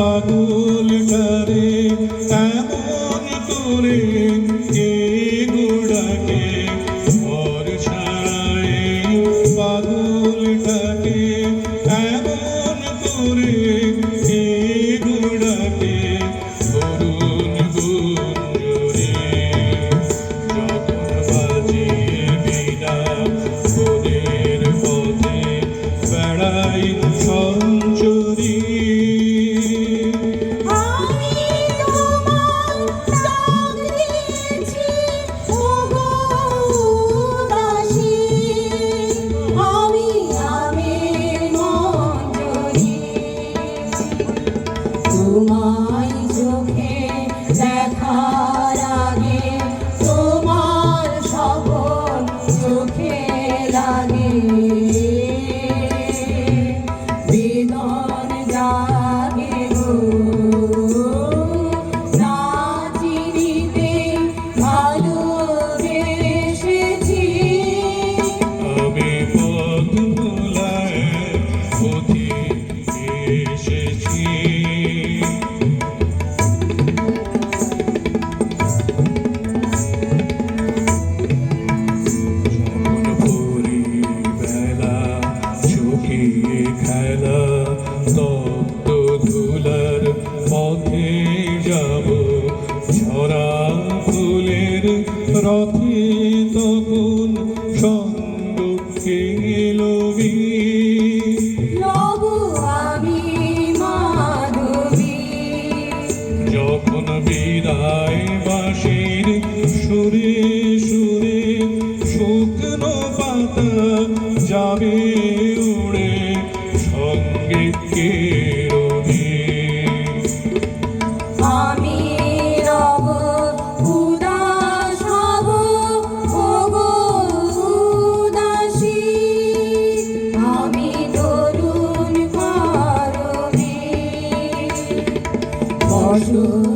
পাগলটারে এমন করে কে গোড়াকে ঘর ছাড়ায় পাগলটাকে এমন করে কে গোড়াকে করুণ গুঞ্জরে যখন বাজিয়ে বিনা ওদের পথে বেড়াই সঞ্চরী তোমায় চোখে দেখার আগে তোমার স্বপন চোখে লাগে বেদন জাগে গো না চিনিতে ভালোবেসেছি আমি পথ ভোলায় পথে এসেছি খেলা তপ্ত ধুলার পথে যাব ঝরা ফুলের রথে তখন সঙ্গ কেলবি আমি মাধবী যখন বিদায় বাঁশির সুরে সুরে শুকনো পাতা যাবে উড়ে সঙ্গে কে রবি আমি রব উদাস হব ওগো উদাসী আমি তরুণ করবি বসো